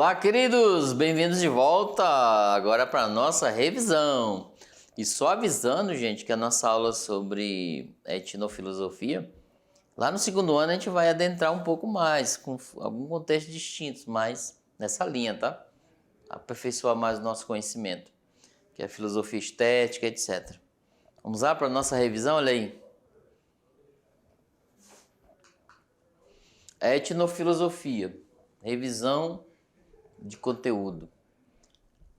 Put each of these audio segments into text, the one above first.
Olá, queridos! Bem-vindos de volta agora para a nossa revisão. E só avisando, gente, que a nossa aula sobre etnofilosofia, lá no segundo ano a gente vai adentrar um pouco mais, com algum contexto distinto, mas nessa linha, tá? Aperfeiçoar mais o nosso conhecimento, que é a filosofia estética, etc. Vamos lá para a nossa revisão? Olha aí. Etnofilosofia, revisão de conteúdo.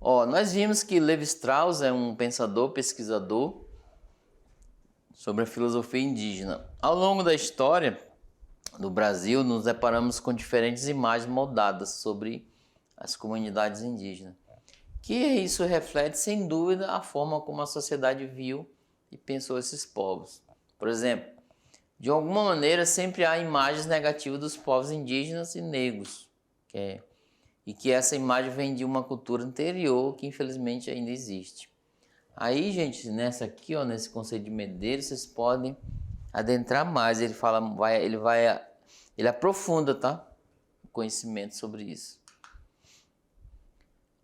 Nós vimos que Levi Strauss é um pensador, pesquisador sobre a filosofia indígena. Ao longo da história do Brasil, nos deparamos com diferentes imagens moldadas sobre as comunidades indígenas. Que isso reflete, sem dúvida, a forma como a sociedade viu e pensou esses povos. Por exemplo, de alguma maneira sempre há imagens negativas dos povos indígenas e negros, e que essa imagem vem de uma cultura anterior que infelizmente ainda existe. Aí, gente, nessa aqui, nesse conceito de Medeiros, vocês podem adentrar mais. Ele fala, ele aprofunda, tá? O conhecimento sobre isso.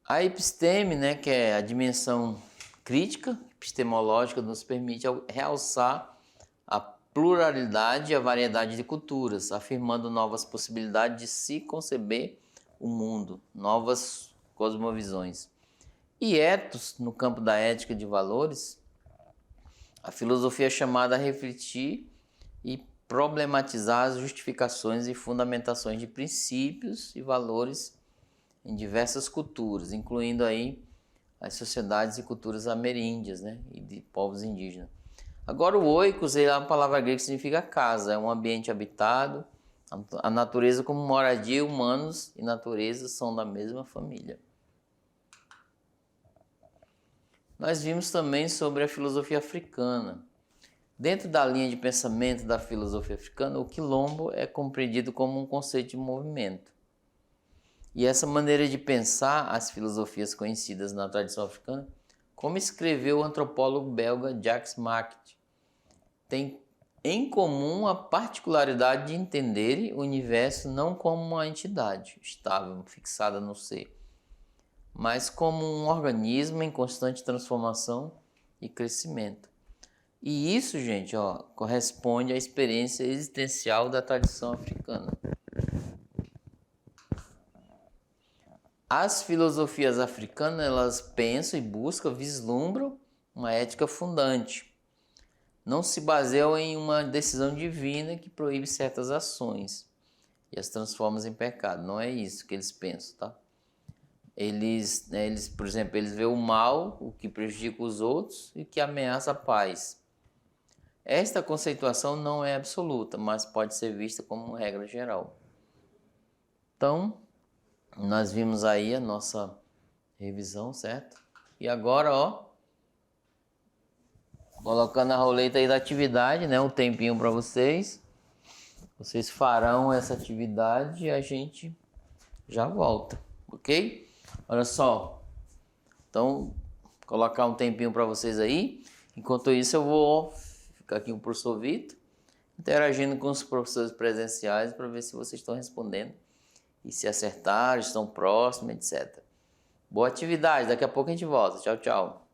A episteme, né, que é a dimensão crítica, epistemológica, nos permite realçar a pluralidade e a variedade de culturas, afirmando novas possibilidades de se conceber o mundo, novas cosmovisões. E ethos, no campo da ética de valores, a filosofia é chamada a refletir e problematizar as justificações e fundamentações de princípios e valores em diversas culturas, incluindo aí as sociedades e culturas ameríndias, né, e de povos indígenas. Agora o oikos é uma palavra grega que significa casa, é um ambiente habitado, a natureza como moradia, humanos e natureza são da mesma família. Nós vimos também sobre a filosofia africana. Dentro da linha de pensamento da filosofia africana, o quilombo é compreendido como um conceito de movimento. E essa maneira de pensar as filosofias conhecidas na tradição africana, como escreveu o antropólogo belga Jacques Marquet, tem em comum a particularidade de entenderem o universo não como uma entidade estável, fixada no ser, mas como um organismo em constante transformação e crescimento. E isso, gente, corresponde à experiência existencial da tradição africana. As filosofias africanas, elas pensam e buscam, vislumbram uma ética fundante. Não se baseiam em uma decisão divina que proíbe certas ações e as transforma em pecado. Não é isso que eles pensam, tá? Eles, por exemplo, eles veem o mal, o que prejudica os outros e que ameaça a paz. Esta conceituação não é absoluta, mas pode ser vista como uma regra geral. Então, nós vimos aí a nossa revisão, certo? E agora, colocando a roleta aí da atividade, né? Um tempinho para vocês. Vocês farão essa atividade e a gente já volta, ok? Olha só. Então, colocar um tempinho para vocês aí. Enquanto isso, eu vou ficar aqui com o professor Vitor, interagindo com os professores presenciais para ver se vocês estão respondendo e se acertaram, estão próximos, etc. Boa atividade. Daqui a pouco a gente volta. Tchau, tchau.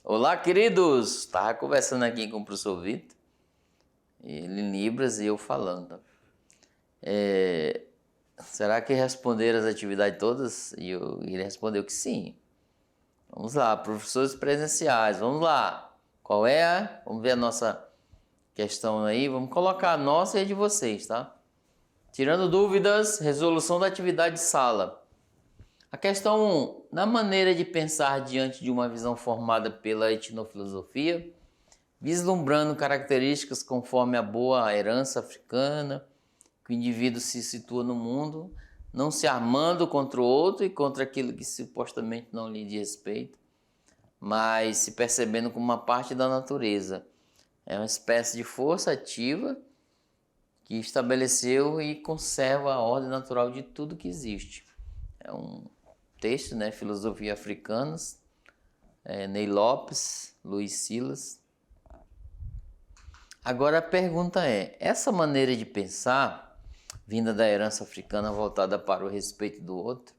Olá, queridos! Estava conversando aqui com o professor Vitor, ele em Libras e eu falando. Será que responderam as atividades todas? E ele respondeu que sim. Vamos lá, professores presenciais, vamos lá. Qual é? Vamos ver a nossa questão aí. Vamos colocar a nossa e a de vocês, tá? Tirando dúvidas, resolução da atividade de sala. A questão 1. Na maneira de pensar diante de uma visão formada pela etnofilosofia, vislumbrando características conforme a boa herança africana, que o indivíduo se situa no mundo, não se armando contra o outro e contra aquilo que supostamente não lhe diz respeito, mas se percebendo como uma parte da natureza. É uma espécie de força ativa que estabeleceu e conserva a ordem natural de tudo que existe. texto, né? Filosofia Africanas, Ney Lopes, Luiz Silas. Agora a pergunta é, essa maneira de pensar, vinda da herança africana voltada para o respeito do outro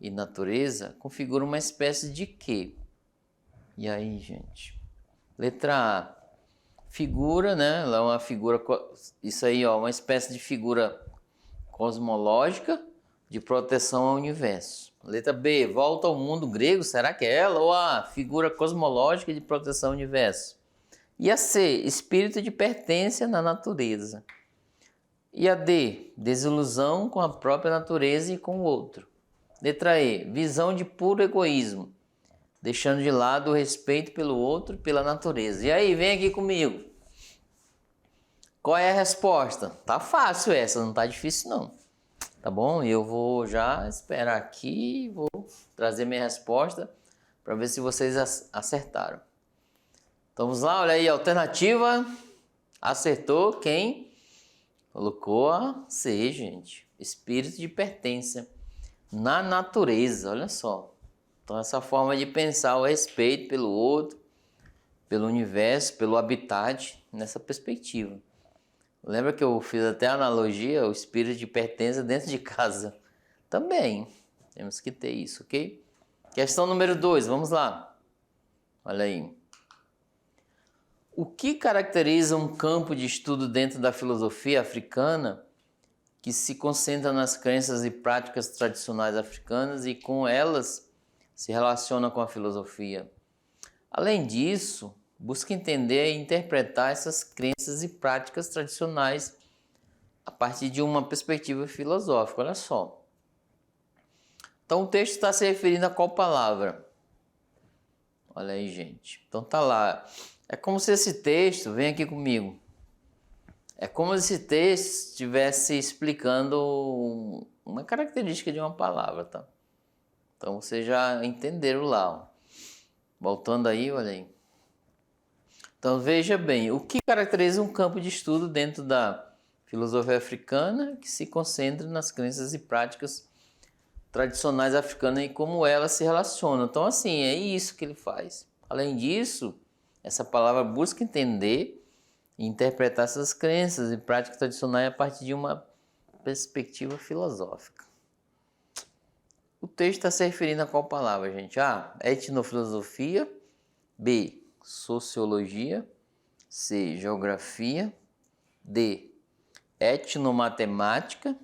e natureza, configura uma espécie de quê? E aí, gente? Letra A, figura, né? Ela é uma figura, isso aí, ó, uma espécie de figura cosmológica de proteção ao universo. Letra B, volta ao mundo grego, será que é ela? Ou a figura cosmológica de proteção ao universo? E a C, espírito de pertença na natureza. E a D, desilusão com a própria natureza e com o outro. Letra E, visão de puro egoísmo, deixando de lado o respeito pelo outro e pela natureza. E aí, vem aqui comigo. Qual é a resposta? Tá fácil essa, não tá difícil não. Tá bom? Eu vou já esperar aqui, vou trazer minha resposta para ver se vocês acertaram. Então vamos lá, olha aí, alternativa. Acertou quem? Colocou a C, gente. Espírito de pertença na natureza, olha só. Então essa forma de pensar o respeito pelo outro, pelo universo, pelo habitat, nessa perspectiva. Lembra que eu fiz até a analogia, o espírito de pertença dentro de casa. Também temos que ter isso, ok? Questão número 2, vamos lá. Olha aí. O que caracteriza um campo de estudo dentro da filosofia africana que se concentra nas crenças e práticas tradicionais africanas e com elas se relaciona com a filosofia? Além disso, busca entender e interpretar essas crenças e práticas tradicionais a partir de uma perspectiva filosófica. Olha só. Então o texto está se referindo a qual palavra? Olha aí, gente. Então tá lá. É como se esse texto, vem aqui comigo. É como se esse texto estivesse explicando uma característica de uma palavra, tá? Então vocês já entenderam lá, ó. Voltando aí, olha aí. Então veja bem, o que caracteriza um campo de estudo dentro da filosofia africana que se concentra nas crenças e práticas tradicionais africanas e como elas se relacionam. Então assim, é isso que ele faz. Além disso, essa palavra busca entender e interpretar essas crenças e práticas tradicionais a partir de uma perspectiva filosófica. O texto está se referindo a qual palavra, gente? A, etnofilosofia. B, sociologia. C, geografia. D, etnomatemática.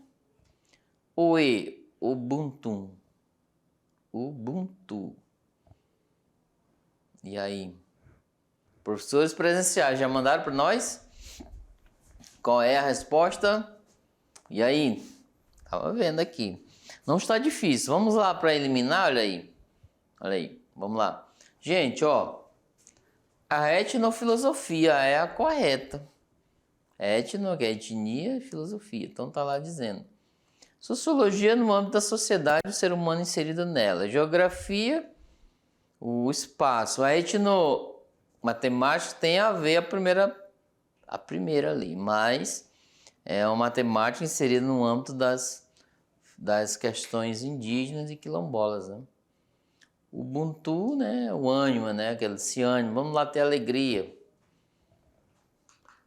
Ou E, Ubuntu. Ubuntu. E aí? Professores presenciais, já mandaram para nós? Qual é a resposta? E aí? Tava vendo aqui. Não está difícil. Vamos lá para eliminar, olha aí. Olha aí, vamos lá. Gente, ó. A etnofilosofia é a correta. Etno, que é etnia e filosofia. Então tá lá dizendo. Sociologia no âmbito da sociedade, o ser humano inserido nela. Geografia, o espaço. A etnomatemática tem a ver a primeira ali, mas é uma matemática inserida no âmbito das questões indígenas e quilombolas, né? Ubuntu, né? O ânimo, né? Aquele esse ânimo, vamos lá ter alegria.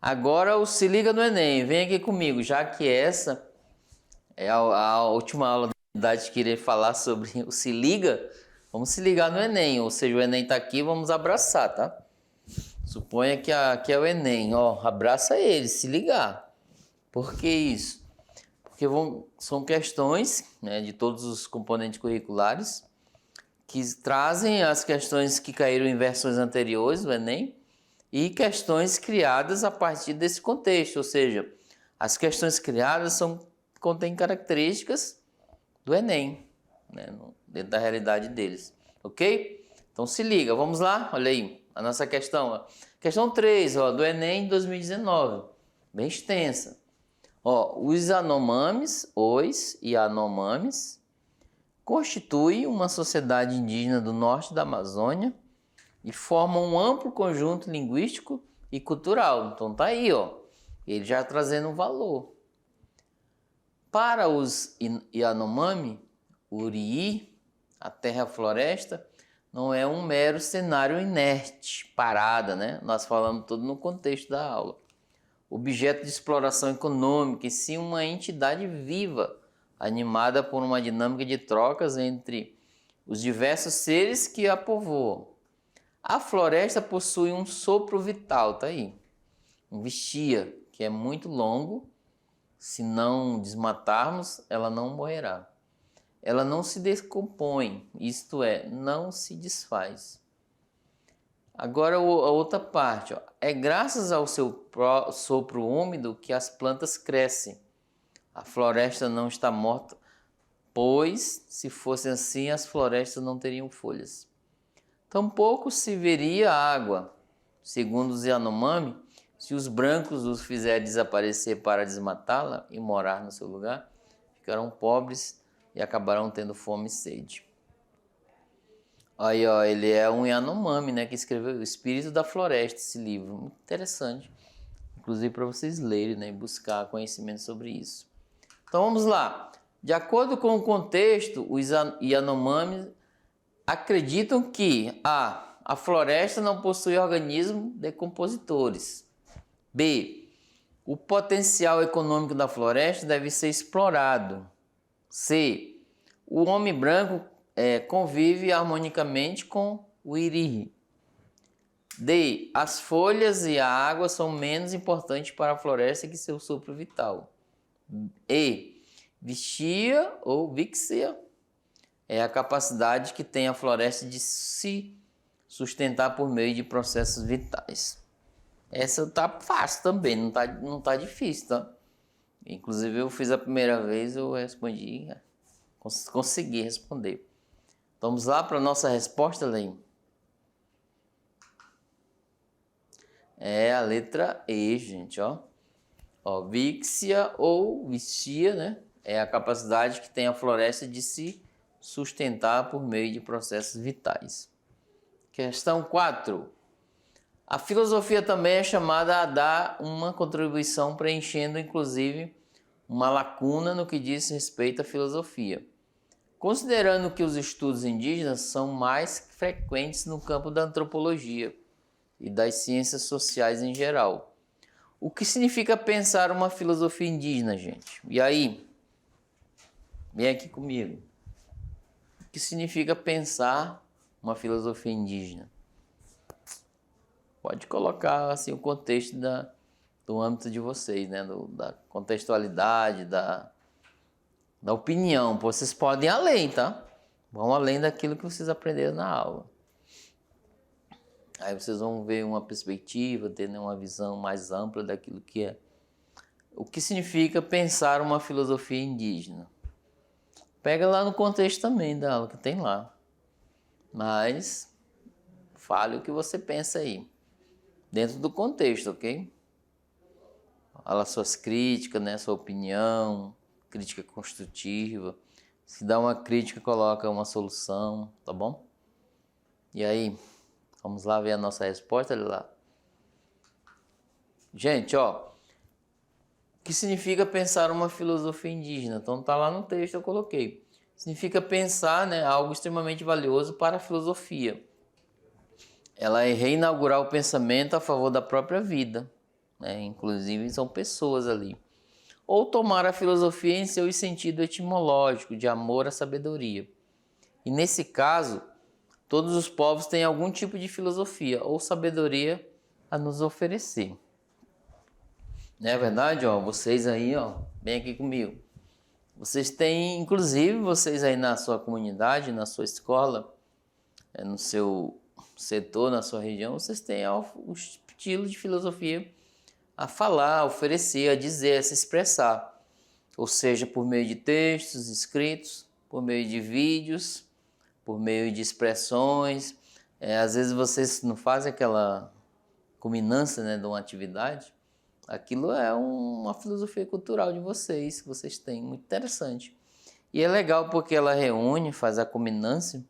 Agora o Se Liga no Enem, vem aqui comigo, já que essa é a última aula da idade que irei falar sobre o Se Liga, vamos se ligar no Enem, ou seja, o Enem tá aqui, vamos abraçar, tá? Suponha que aqui é o Enem, ó, abraça ele, se ligar. Por que isso? Porque são questões, né, de todos os componentes curriculares que trazem as questões que caíram em versões anteriores do Enem e questões criadas a partir desse contexto, ou seja, as questões criadas contêm características do Enem, né, dentro da realidade deles, ok? Então se liga, vamos lá, olha aí, a nossa questão, ó. Questão 3, ó, do Enem 2019, bem extensa. Ó, os e Yanomamis constituem uma sociedade indígena do norte da Amazônia e formam um amplo conjunto linguístico e cultural. Então tá aí, ó, ele já trazendo um valor. Para os Yanomami, Urií A terra e a floresta não é um mero cenário inerte, parada, né? Nós falamos tudo no contexto da aula. Objeto de exploração econômica, e sim uma entidade viva, animada por uma dinâmica de trocas entre os diversos seres que a povoam. A floresta possui um sopro vital, tá aí, um vigia, que é muito longo. Se não desmatarmos, ela não morrerá. Ela não se decompõe, isto é, não se desfaz. Agora a outra parte, ó. É graças ao seu sopro úmido que as plantas crescem. A floresta não está morta, pois, se fosse assim, as florestas não teriam folhas. Tampouco se veria água. Segundo os Yanomami, se os brancos os fizerem desaparecer para desmatá-la e morar no seu lugar, ficarão pobres e acabarão tendo fome e sede. Aí, ó, ele é um Yanomami, né, que escreveu O Espírito da Floresta, esse livro. Muito interessante. Inclusive para vocês lerem, né, e buscar conhecimento sobre isso. Então vamos lá. De acordo com o contexto, os Yanomamis acreditam que a floresta não possui organismos decompositores. B. O potencial econômico da floresta deve ser explorado. C. O homem branco convive harmonicamente com o iri. D. As folhas e a água são menos importantes para a floresta que seu sopro vital. E. Vixia ou vixia é a capacidade que tem a floresta de se sustentar por meio de processos vitais. Essa tá fácil também, não tá difícil, tá? Inclusive eu fiz a primeira vez, eu respondi, consegui responder. Vamos lá para a nossa resposta, Leim. É a letra E, gente, ó. Ó, vixia ou vixia, né? É a capacidade que tem a floresta de se sustentar por meio de processos vitais. Questão 4. A filosofia também é chamada a dar uma contribuição preenchendo, inclusive, uma lacuna no que diz respeito à filosofia. Considerando que os estudos indígenas são mais frequentes no campo da antropologia e das ciências sociais em geral. O que significa pensar uma filosofia indígena, gente? E aí? Vem aqui comigo. O que significa pensar uma filosofia indígena? Pode colocar assim o contexto do âmbito de vocês, né? Da contextualidade, da opinião. Vocês podem ir além, tá? Vão além daquilo que vocês aprenderam na aula. Aí vocês vão ver uma perspectiva, ter uma visão mais ampla daquilo que é. O que significa pensar uma filosofia indígena? Pega lá no contexto também da aula que tem lá. Mas fale o que você pensa aí. Dentro do contexto, ok? Fala suas críticas, né? Sua opinião, crítica construtiva. Se dá uma crítica, coloca uma solução, tá bom? E aí, vamos lá ver a nossa resposta, olha lá. Gente, ó, o que significa pensar uma filosofia indígena? Então tá lá no texto, eu coloquei. Significa pensar, né, algo extremamente valioso para a filosofia. Ela é reinaugurar o pensamento a favor da própria vida, né? Inclusive são pessoas ali. Ou tomar a filosofia em seu sentido etimológico, de amor à sabedoria. E nesse caso, todos os povos têm algum tipo de filosofia ou sabedoria a nos oferecer. Não é verdade? Ó, vocês aí, ó, vem aqui comigo. Vocês têm, inclusive, vocês aí na sua comunidade, na sua escola, no seu setor, na sua região, vocês têm o estilo de filosofia a falar, a oferecer, a dizer, a se expressar. Ou seja, por meio de textos escritos, por meio de vídeos, por meio de expressões. Às vezes vocês não fazem aquela culminância, né, de uma atividade. Aquilo é uma filosofia cultural de vocês, que vocês têm, muito interessante. E é legal porque ela reúne, faz a culminância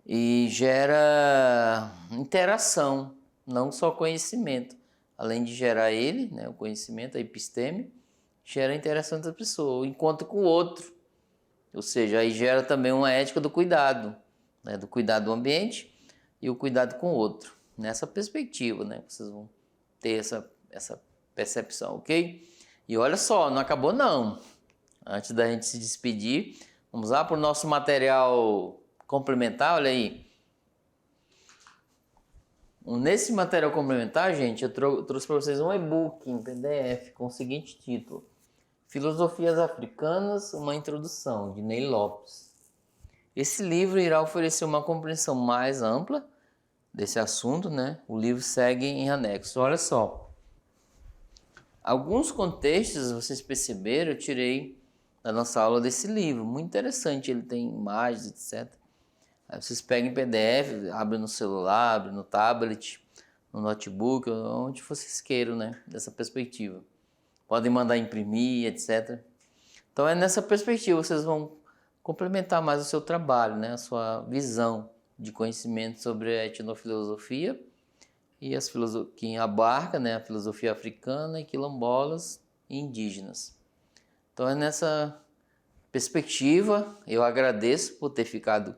e gera interação, não só conhecimento. Além de gerar ele, né, o conhecimento, a episteme, gera interação entre a pessoa, o encontro com o outro. Ou seja, aí gera também uma ética do cuidado, né? Do cuidado do ambiente e o cuidado com o outro. Nessa perspectiva, né? Vocês vão ter essa percepção, ok? E olha só, não acabou não. Antes da gente se despedir, vamos lá para o nosso material complementar, olha aí. Nesse material complementar, gente, eu trouxe para vocês um e-book em PDF com o seguinte título: Filosofias Africanas, uma Introdução, de Ney Lopes. Esse livro irá oferecer uma compreensão mais ampla desse assunto, né? O livro segue em anexo. Olha só, alguns contextos, vocês perceberam, eu tirei da nossa aula desse livro. Muito interessante, ele tem imagens, etc. Aí vocês pegam em PDF, abrem no celular, abrem no tablet, no notebook, onde vocês queiram, né? Dessa perspectiva. Podem mandar imprimir, etc. Então é nessa perspectiva que vocês vão complementar mais o seu trabalho, né? A sua visão de conhecimento sobre a etnofilosofia e as que abarca, né? A filosofia africana e quilombolas e indígenas. Então é nessa perspectiva, eu agradeço por ter ficado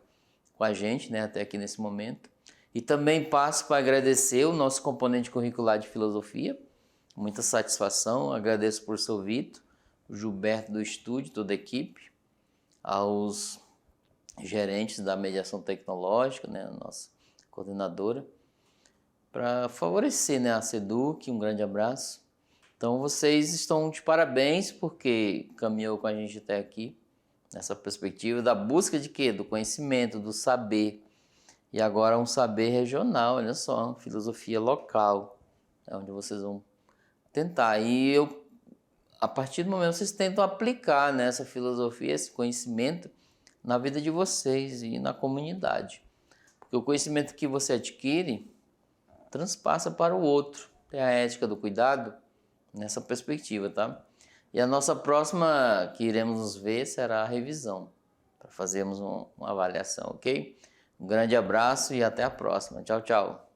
com a gente, né, até aqui nesse momento. E também passo para agradecer o nosso componente curricular de filosofia. Muita satisfação, agradeço por seu Vitor, o Gilberto do estúdio, toda a equipe, aos gerentes da mediação tecnológica, né, a nossa coordenadora, para favorecer, né, a SEDUC, um grande abraço. Então vocês estão de parabéns porque caminhou com a gente até aqui, nessa perspectiva da busca de quê? Do conhecimento, do saber. E agora um saber regional, olha só, filosofia local, é onde vocês vão tentar. E a partir do momento vocês tentam aplicar, né, essa filosofia, esse conhecimento na vida de vocês e na comunidade. Porque o conhecimento que você adquire transpassa para o outro. Tem a ética do cuidado nessa perspectiva, tá? E a nossa próxima que iremos nos ver será a revisão, para fazermos uma avaliação, ok? Um grande abraço e até a próxima. Tchau, tchau.